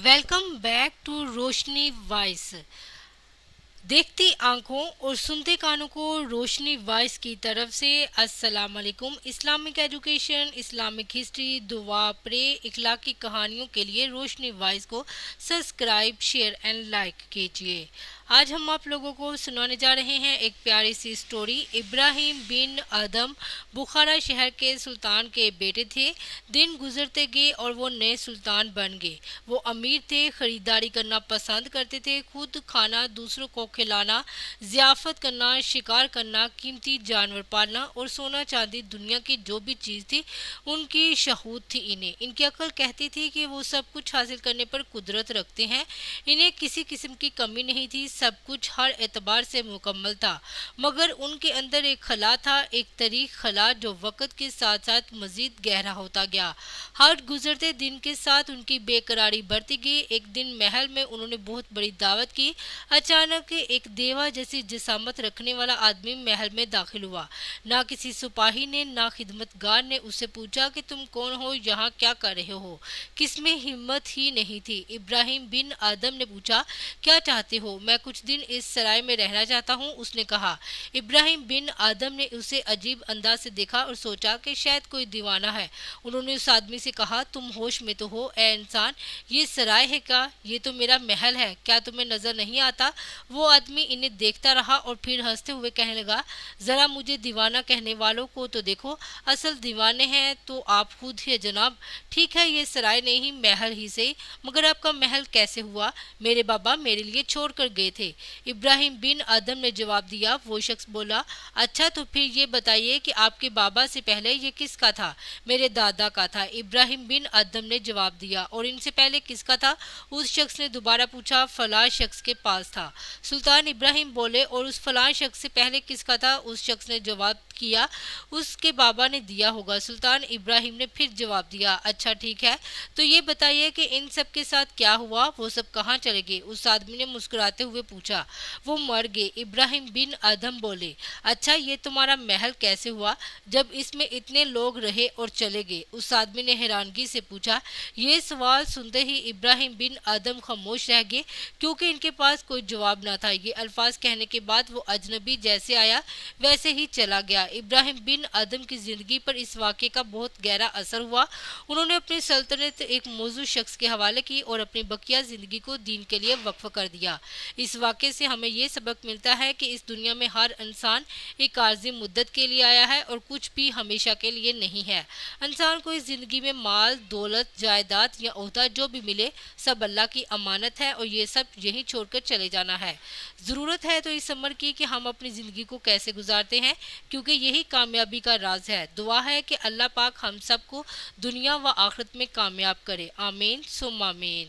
Welcome back to Roshni voice. देखती आंखों और सुनते कानों को रोशनी वॉइस की तरफ से अस्सलाम वालेकुम। इस्लामिक एजुकेशन, इस्लामिक हिस्ट्री, दुआ, प्रे, इखलाकी कहानियों के लिए रोशनी वॉइस को सब्सक्राइब, शेयर एंड लाइक कीजिए। आज हम आप लोगों को सुनाने जा रहे हैं एक प्यारी सी स्टोरी। इब्राहिम बिन अदम बुखारा शहर के सुल्तान के बेटे थे। दिन गुजरते गए और वो नए सुल्तान बन गए। वो अमीर थे, खरीदारी करना पसंद करते थे, खुद खाना, दूसरों को खिलाना, ज़ियाफ़त करना, शिकार करना, कीमती जानवर पालना और सोना चांदी, दुनिया की जो भी चीज़ थी उनकी शहूद थी इन्हें। इनकी अक्ल कहती थी कि वो सब कुछ हासिल करने पर कुदरत रखते हैं। इन्हें किसी किस्म की कमी नहीं थी, सब कुछ हर एतबार से मुकम्मल था। मगर उनके अंदर एक खला था, एक तरीक खला जो वक़्त के साथ साथ मज़ीद गहरा होता गया। हर गुजरते दिन के साथ उनकी बेकरारी बढ़ती गई। एक दिन महल में उन्होंने बहुत बड़ी दावत की। अचानक एक देवा जैसी जिसामत रखने वाला आदमी महल में दाखिल हुआ। ना किसी सिपाही ने, ना खिदमतगार ने उससे पूछा कि तुम कौन हो, यहाँ क्या कर रहे हो। किसमें हिम्मत ही नहीं थी। इब्राहिम बिन आदम ने पूछा, क्या चाहते हो? मैं कुछ दिन इस सराय में रहना चाहता हूँ, उसने कहा। इब्राहिम बिन आदम ने उसे अजीब अंदाज से देखा और सोचा कि शायद कोई दीवाना है। उन्होंने उस आदमी से कहा, तुम होश में तो हो ए इंसान? ये सराय है क्या? ये तो मेरा महल है, क्या तुम्हें नजर नहीं आता? वो आदमी इन्हें देखता रहा और फिर हंसते हुए कहने लगा, जरा मुझे दीवाना कहने वालों को तो देखो, असल दीवाने हैं तो आप खुद ही जनाब। ठीक है, ये सराय नहीं, महल ही सही, मगर आपका महल कैसे हुआ? मेरे बाबा मेरे लिए छोड़ कर गए थे, इब्राहिम बिन आदम ने जवाब दिया। वो शख्स बोला, अच्छा तो फिर ये बताइए कि आपके बाबा से पहले ये किसका था? मेरे दादा का था, इब्राहिम बिन आदम ने जवाब दिया। और इनसे पहले किसका था? उस शख्स ने दोबारा पूछा। फलां शख्स के पास था, सुल्तान इब्राहिम बोले। और उस फलां शख्स से पहले किसका था? उस शख्स ने जवाब किया, उसके बाबा ने दिया होगा। सुल्तान इब्राहिम ने फिर जवाब दिया, अच्छा ठीक है, तो ये बताइए कि इन सब के साथ क्या हुआ? वो सब कहाँ चले गए? उस आदमी ने मुस्कुराते हुए पूछा। वो मर गए, इब्राहिम बिन आदम बोले। अच्छा, ये तुम्हारा महल कैसे हुआ जब इसमें इतने लोग रहे और चले गए? उस आदमी ने हैरानगी से पूछा। ये सवाल सुनते ही इब्राहिम बिन आदम खामोश रह गए, क्योंकि इनके पास कोई जवाब न था। ये अल्फाज कहने के बाद वो अजनबी जैसे आया वैसे ही चला गया। इब्राहिम बिन आदम की जिंदगी पर इस वाक़े का बहुत गहरा असर हुआ। उन्होंने अपनी सल्तनत एक मौजूद शख्स के हवाले की और अपनी बकिया जिंदगी को दीन के लिए वक्फ कर दिया। इस वाक़े से हमें ये सबक मिलता है कि इस दुनिया में हर इंसान एक आर्जी मुद्दत के लिए आया है और कुछ भी हमेशा के लिए नहीं है। इंसान को इस जिंदगी में माल, दौलत, जायदाद या ओहदा जो भी मिले सब अल्लाह की अमानत है और ये सब यहीं छोड़कर चले जाना है। ज़रूरत है तो इस अमर की कि हम अपनी ज़िंदगी को कैसे गुजारते हैं, क्योंकि यही कामयाबी का राज है। दुआ है कि अल्लाह पाक हम सबको दुनिया व आखिरत में कामयाब करे। आमीन सुम्मा आमीन।